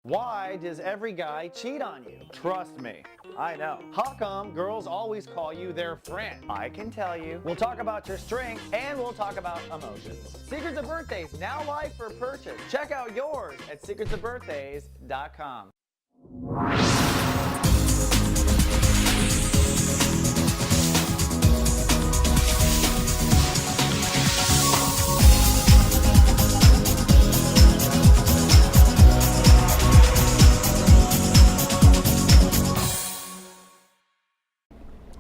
Why does every guy cheat on you? Trust me, I know. How come girls always call you their friend? I can tell you. We'll talk about your strengths and we'll talk about emotions. Secrets of Birthdays, now live for purchase. Check out yours at secretsofbirthdays.com.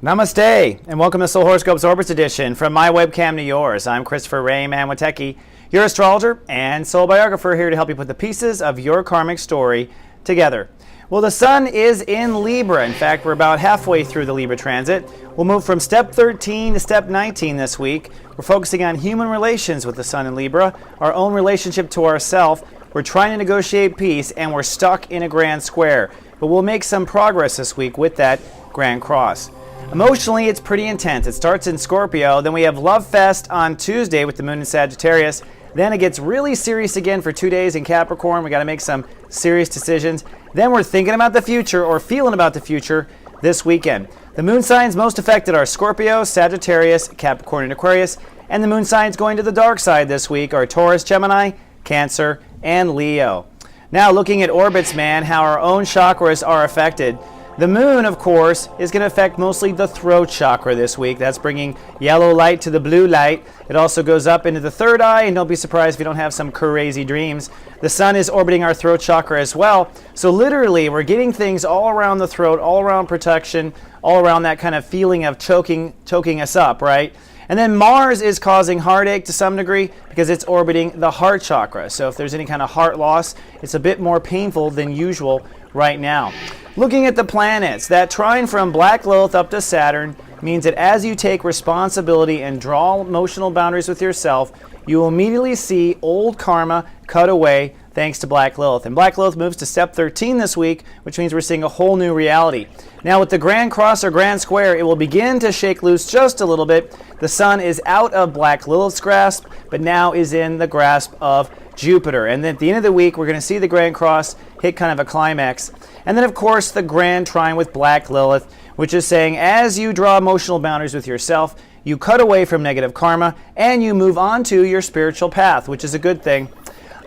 Namaste, and welcome to Soul Horoscopes Orbits Edition from my webcam to yours. I'm Christopher Rayman Witecki, your astrologer and soul biographer, here to help you put the pieces of your karmic story together. Well, the sun is in Libra. In fact, we're about halfway through the Libra transit. We'll move from step 13 to step 19 this week. We're focusing on human relations with the sun in Libra, our own relationship to ourselves. We're trying to negotiate peace, and we're stuck in a grand square. But we'll make some progress this week with that grand cross. Emotionally, it's pretty intense. It starts in Scorpio, then we have Love Fest on Tuesday with the moon in Sagittarius. Then it gets really serious again for 2 days in Capricorn. We got to make some serious decisions. Then we're thinking about the future or feeling about the future this weekend. The moon signs most affected are Scorpio, Sagittarius, Capricorn, and Aquarius. And the moon signs going to the dark side this week are Taurus, Gemini, Cancer, and Leo. Now looking at orbits, man, how our own chakras are affected. The moon, of course, is going to affect mostly the throat chakra this week. That's bringing yellow light to the blue light. It also goes up into the third eye, and don't be surprised if you don't have some crazy dreams. The sun is orbiting our throat chakra as well. So literally, we're getting things all around the throat, all around protection, all around that kind of feeling of choking us up, right? And then Mars is causing heartache to some degree because it's orbiting the heart chakra. So if there's any kind of heart loss, it's a bit more painful than usual right now. Looking at the planets, that trine from Black Lilith up to Saturn means that as you take responsibility and draw emotional boundaries with yourself, you will immediately see old karma cut away thanks to Black Lilith. And Black Lilith moves to step 13 this week, which means we're seeing a whole new reality. Now with the Grand Cross or Grand Square, it will begin to shake loose just a little bit. The sun is out of Black Lilith's grasp, but now is in the grasp of Jupiter. And then at the end of the week, we're going to see the Grand Cross hit kind of a climax. And then, of course, the Grand Trine with Black Lilith, which is saying as you draw emotional boundaries with yourself, you cut away from negative karma, and you move on to your spiritual path, which is a good thing.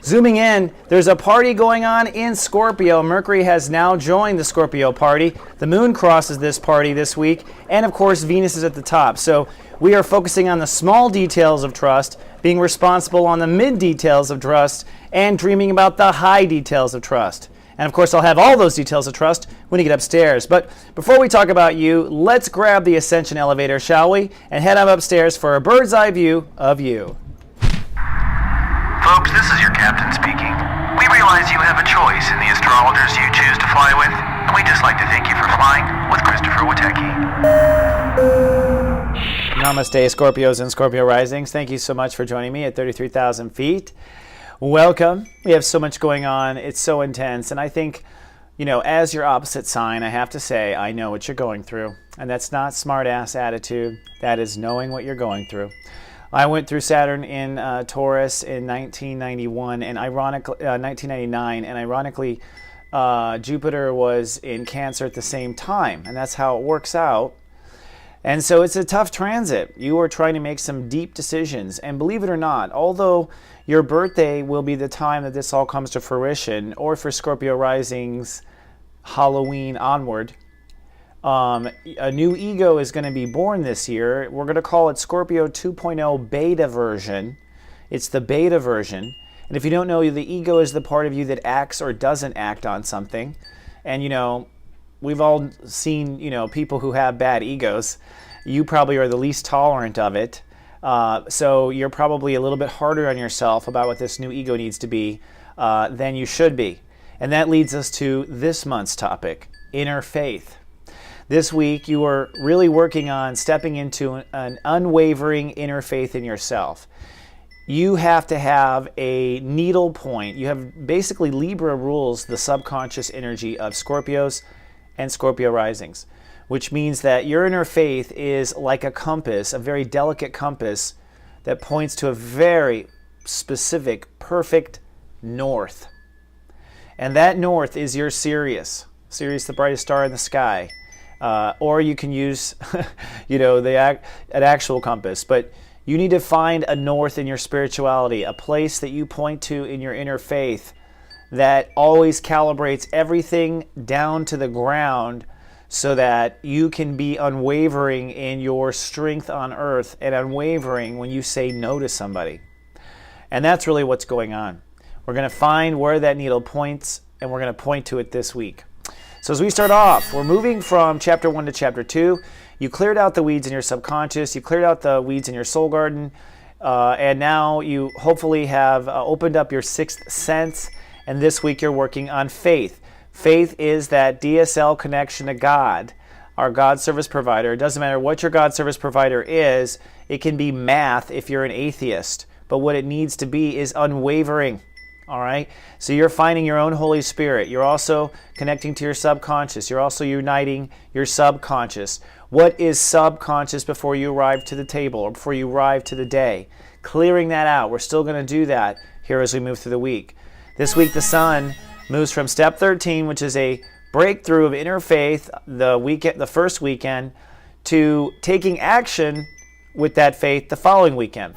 Zooming in, there's a party going on in Scorpio. Mercury has now joined the Scorpio party. The moon crosses this party this week, and of course, Venus is at the top. So we are focusing on the small details of trust, being responsible on the mid details of trust, and dreaming about the high details of trust. And of course, I'll have all those details of trust when you get upstairs. But before we talk about you, let's grab the Ascension elevator, shall we? And head on upstairs for a bird's eye view of you. Folks, this is your captain speaking. We realize you have a choice in the astrologers you choose to fly with, and we'd just like to thank you for flying with Christopher Witecki. Namaste, Scorpios and Scorpio risings. Thank you so much for joining me at 33,000 feet. Welcome. We have so much going on. It's so intense. And I think, as your opposite sign, I have to say, I know what you're going through. And that's not smart-ass attitude. That is knowing what you're going through. I went through Saturn in Taurus in 1991 and 1999, and ironically, Jupiter was in Cancer at the same time, and that's how it works out. And so it's a tough transit. You are trying to make some deep decisions, and believe it or not, although your birthday will be the time that this all comes to fruition, or for Scorpio risings, Halloween onward, a new ego is going to be born this year. We're going to call it Scorpio 2.0 beta version. It's the beta version. And if you don't know, the ego is the part of you that acts or doesn't act on something. And, we've all seen, people who have bad egos. You probably are the least tolerant of it. So you're probably a little bit harder on yourself about what this new ego needs to be than you should be. And that leads us to this month's topic, inner faith. This week, you are really working on stepping into an unwavering inner faith in yourself. You have to have a needle point. You have basically Libra rules the subconscious energy of Scorpios and Scorpio risings, which means that your inner faith is like a compass, a very delicate compass that points to a very, specific, perfect north. And that north is your Sirius. Sirius, the brightest star in the sky. Or you can use, an actual compass. But you need to find a north in your spirituality, a place that you point to in your inner faith that always calibrates everything down to the ground so that you can be unwavering in your strength on earth and unwavering when you say no to somebody. And that's really what's going on. We're going to find where that needle points, and we're going to point to it this week. So as we start off, we're moving from chapter 1 to chapter 2. You cleared out the weeds in your subconscious. You cleared out the weeds in your soul garden. And now you hopefully have opened up your sixth sense. And this week you're working on faith. Faith is that DSL connection to God, our God service provider. It doesn't matter what your God service provider is. It can be math if you're an atheist. But what it needs to be is unwavering. All right? So you're finding your own Holy Spirit. You're also connecting to your subconscious. You're also uniting your subconscious. What is subconscious before you arrive to the table or before you arrive to the day? Clearing that out. We're still going to do that here as we move through the week. This week the sun moves from step 13, which is a breakthrough of inner faith, the first weekend, to taking action with that faith the following weekend.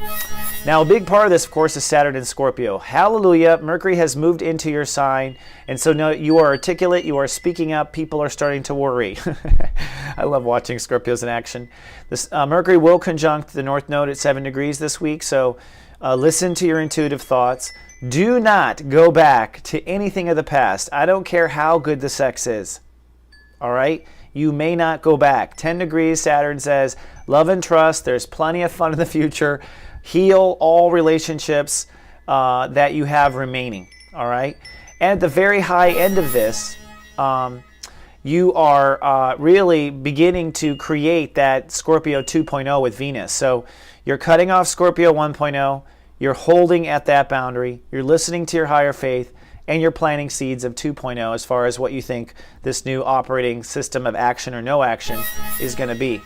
Now, a big part of this, of course, is Saturn in Scorpio. Hallelujah. Mercury has moved into your sign. And so now you are articulate. You are speaking up. People are starting to worry. I love watching Scorpios in action. This Mercury will conjunct the North Node at 7 degrees this week. So listen to your intuitive thoughts. Do not go back to anything of the past. I don't care how good the sex is. All right? You may not go back. 10 degrees, Saturn says, love and trust. There's plenty of fun in the future. Heal all relationships that you have remaining. All right? And at the very high end of this, you are really beginning to create that Scorpio 2.0 with Venus. So you're cutting off Scorpio 1.0. You're holding at that boundary. You're listening to your higher faith. And you're planting seeds of 2.0 as far as what you think this new operating system of action or no action is going to be.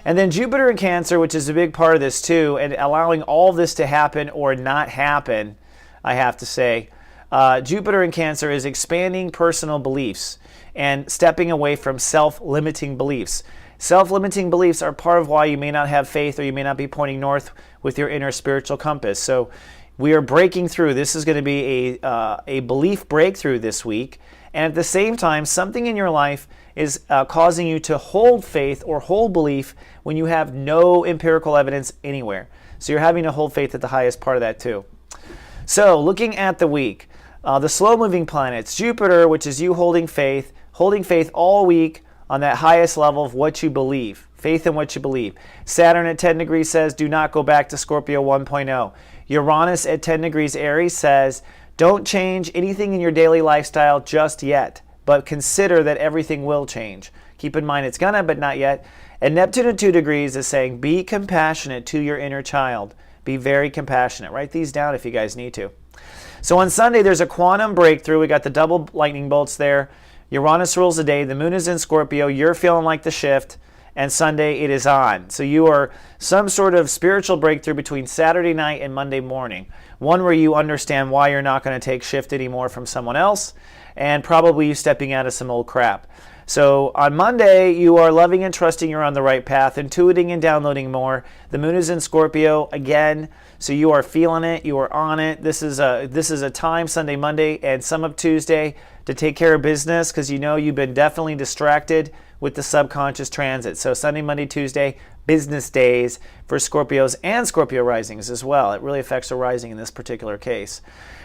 And then Jupiter in Cancer, which is a big part of this too, and allowing all this to happen or not happen, I have to say. Jupiter in Cancer is expanding personal beliefs and stepping away from self-limiting beliefs. Self-limiting beliefs are part of why you may not have faith or you may not be pointing north with your inner spiritual compass. So we are breaking through. This is going to be a belief breakthrough this week. And at the same time, something in your life is causing you to hold faith or hold belief when you have no empirical evidence anywhere. So you're having to hold faith at the highest part of that too. So looking at the week, the slow-moving planets, Jupiter, which is you holding faith all week on that highest level of what you believe, faith in what you believe. Saturn at 10 degrees says, do not go back to Scorpio 1.0. Uranus at 10 degrees Aries says, don't change anything in your daily lifestyle just yet, but consider that everything will change. Keep in mind it's gonna, but not yet. And Neptune at 2 degrees is saying, be compassionate to your inner child. Be very compassionate. Write these down if you guys need to. So on Sunday, there's a quantum breakthrough. We got the double lightning bolts there. Uranus rules the day. The moon is in Scorpio. You're feeling like the shift. And Sunday it is on. So you are some sort of spiritual breakthrough between Saturday night and Monday morning. One where you understand why you're not going to take shift anymore from someone else, and probably you stepping out of some old crap. So on Monday, you are loving and trusting you're on the right path, intuiting and downloading more. The moon is in Scorpio again, so you are feeling it, you are on it. This is a time, Sunday, Monday, and some of Tuesday to take care of business because you know you've been definitely distracted with the subconscious transit. So Sunday, Monday, Tuesday, business days for Scorpios and Scorpio risings as well. It really affects the rising in this particular case.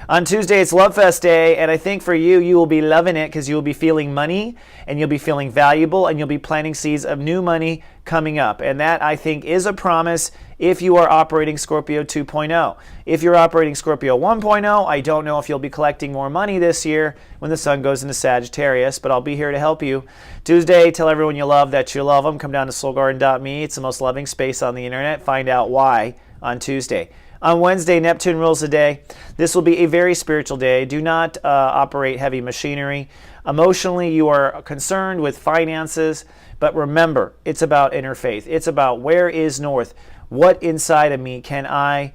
On Tuesday, it's Love Fest Day, and I think for you, you will be loving it because you'll be feeling money, and you'll be feeling valuable, and you'll be planting seeds of new money coming up. And that, I think, is a promise if you are operating Scorpio 2.0. If you're operating Scorpio 1.0, I don't know if you'll be collecting more money this year when the sun goes into Sagittarius, but I'll be here to help you. Tuesday, tell everyone you love that you love them. Come down to soulgarden.me. It's the most loving space on the internet. Find out why on Tuesday. On Wednesday, Neptune rules the day. This will be a very spiritual day. Do not operate heavy machinery. Emotionally, you are concerned with finances, but remember, it's about inner faith. It's about where is north? What inside of me can I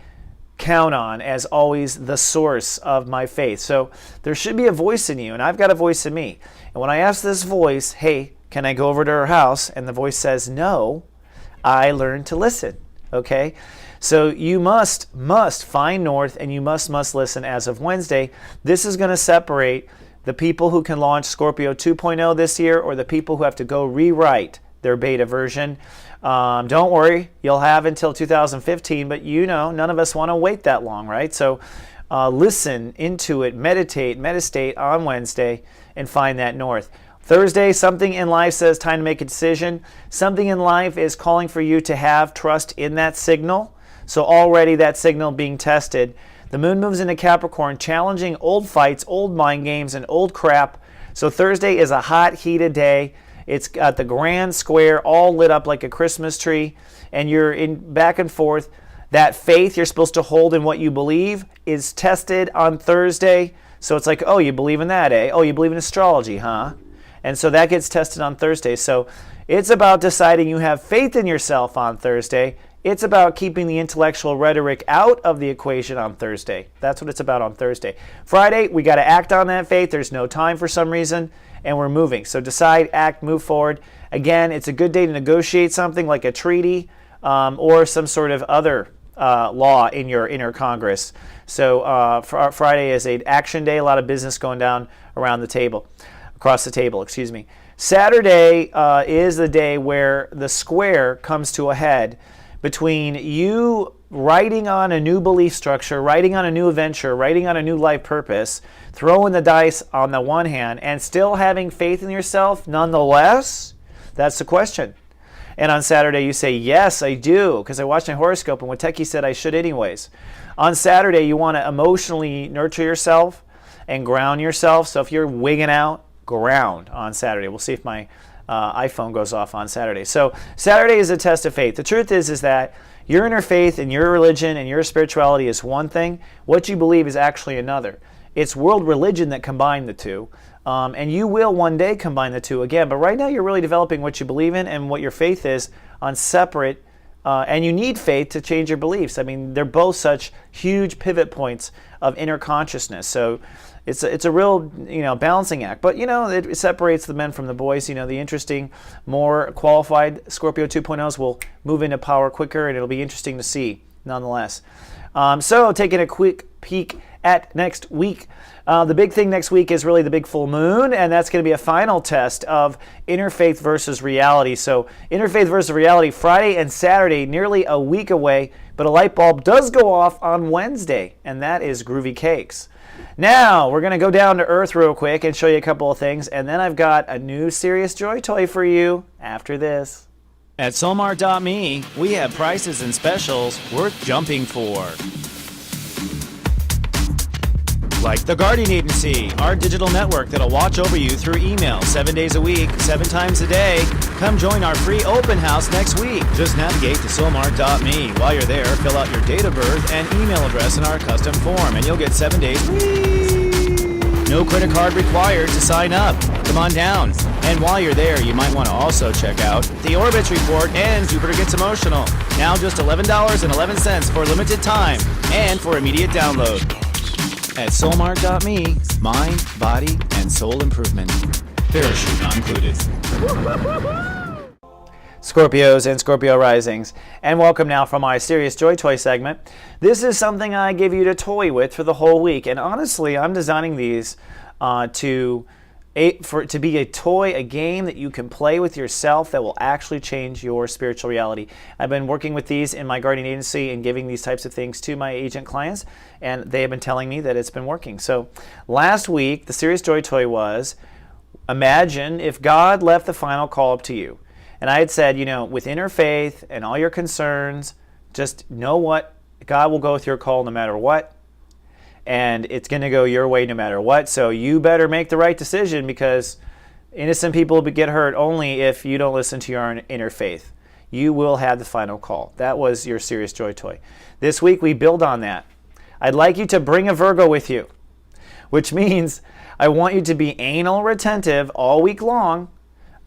count on as always the source of my faith. So there should be a voice in you, and I've got a voice in me. And when I ask this voice, hey, can I go over to her house? And the voice says no, I learn to listen, okay? So you must find north, and you must listen as of Wednesday. This is going to separate the people who can launch Scorpio 2.0 this year or the people who have to go rewrite their beta version. Don't worry, you'll have until 2015, but none of us want to wait that long, right? So listen into it, meditate on Wednesday, and find that north. Thursday, something in life says time to make a decision. Something in life is calling for you to have trust in that signal. So already that signal being tested. The moon moves into Capricorn, challenging old fights, old mind games, and old crap. So Thursday is a hot, heated day. It's got the grand square all lit up like a Christmas tree, and you're in back and forth. That faith you're supposed to hold in what you believe is tested on Thursday. So it's like, oh, you believe in that, eh? Oh, you believe in astrology, huh? And so that gets tested on Thursday. So it's about deciding you have faith in yourself on Thursday. It's about keeping the intellectual rhetoric out of the equation on Thursday. That's what it's about on Thursday. Friday, we got to act on that faith. There's no time for some reason, and we're moving. So decide, act, move forward. Again, it's a good day to negotiate something like a treaty or some sort of other law in your inner Congress. So Friday is an action day, a lot of business going down around the table, across the table, excuse me. Saturday is the day where the square comes to a head between you writing on a new belief structure, writing on a new adventure, writing on a new life purpose, throwing the dice on the one hand, and still having faith in yourself nonetheless. That's the question. And on Saturday you say, yes, I do, because I watched my horoscope and Witecki said I should anyways. On Saturday you want to emotionally nurture yourself and ground yourself. So if you're wigging out, ground on Saturday. We'll see if my iPhone goes off on Saturday. So Saturday is a test of faith. The truth is that your inner faith and your religion and your spirituality is one thing. What you believe is actually another. It's world religion that combine the two. And you will one day combine the two again. But right now you're really developing what you believe in and what your faith is on separate. And you need faith to change your beliefs. I mean, they're both such huge pivot points of inner consciousness. So it's a real balancing act. But it separates the men from the boys. The interesting, more qualified Scorpio 2.0s will move into power quicker, and it'll be interesting to see nonetheless. So taking a quick peek at next week. The big thing next week is really the big full moon, and that's going to be a final test of inner faith versus reality. So inner faith versus reality, Friday and Saturday, nearly a week away, but a light bulb does go off on Wednesday, and that is groovy cakes. Now, we're going to go down to earth real quick and show you a couple of things, and then I've got a new Serious Joy toy for you after this. At Soulmart.me, we have prices and specials worth jumping for. Like the Guardian Agency, our digital network that'll watch over you through email 7 days a week, 7 times a day. Come join our free open house next week. Just navigate to Soulmart.me. While you're there, fill out your date of birth and email address in our custom form, and you'll get 7 days free. No credit card required to sign up. Come on down. And while you're there, you might want to also check out the Orbits Report and Jupiter Gets Emotional. Now just $11.11 for limited time and for immediate download. At Soulmart.me, mind, body, and soul improvement. Parachute not included. Scorpios and Scorpio risings, and welcome now from my Serious Joy Toy segment. This is something I give you to toy with for the whole week, and honestly, I'm designing these to be a toy, a game that you can play with yourself that will actually change your spiritual reality. I've been working with these in my Guardian Agency and giving these types of things to my agent clients, and they have been telling me that it's been working. So last week, the Serious Joy Toy was, imagine if God left the final call up to you. And I had said, with inner faith and all your concerns, just know what? God will go with your call no matter what. And it's going to go your way no matter what. So you better make the right decision, because innocent people get hurt only if you don't listen to your inner faith. You will have the final call. That was your Serious Joy Toy. This week we build on that. I'd like you to bring a Virgo with you, which means I want you to be anal retentive all week long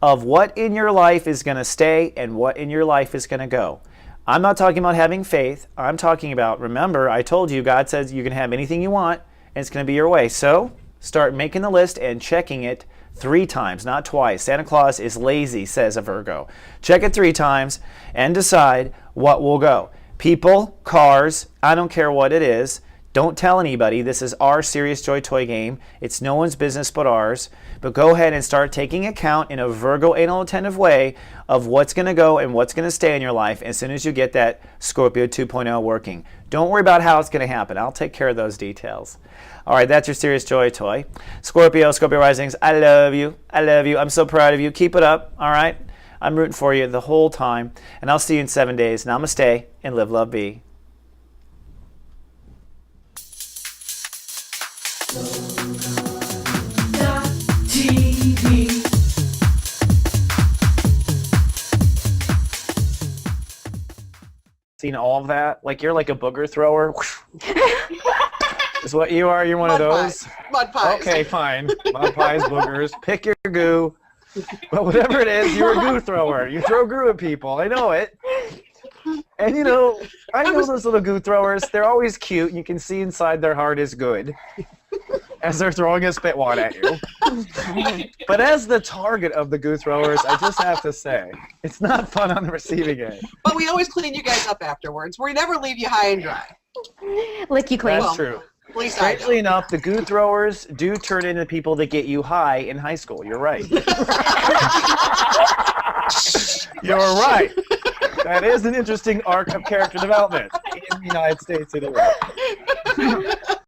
of what in your life is going to stay and what in your life is going to go. I'm not talking about having faith. I'm talking about, remember, I told you, God says you can have anything you want, and it's going to be your way. So start making the list and checking it 3 times, not twice. Santa Claus is lazy, says a Virgo. Check it 3 times and decide what will go. People, cars, I don't care what it is. Don't tell anybody. This is our Serious Joy toy game. It's no one's business but ours. But go ahead and start taking account in a Virgo anal attentive way of what's going to go and what's going to stay in your life as soon as you get that Scorpio 2.0 working. Don't worry about how it's going to happen. I'll take care of those details. All right, that's your Serious Joy toy. Scorpio Risings, I love you. I love you. I'm so proud of you. Keep it up, all right? I'm rooting for you the whole time. And I'll see you in 7 days. Namaste and live, love, be. Seen all of that? Like you're like a booger thrower? Is what you are? You're one of those? Mud pies. Okay, fine. Mud pies, boogers. Pick your goo. But whatever it is, you're a goo thrower. You throw goo at people. I know it. And you know, I know those little goo throwers. They're always cute. You can see inside their heart is good as they're throwing a spitwad at you. But as the target of the goo throwers, I just have to say, it's not fun on the receiving end. But we always clean you guys up afterwards. We never leave you high and dry. Licky clean. That's true. At least I Strangely enough, the goo throwers do turn into people that get you high in high school. You're right. You're right. That is an interesting arc of character development in the United States anyway.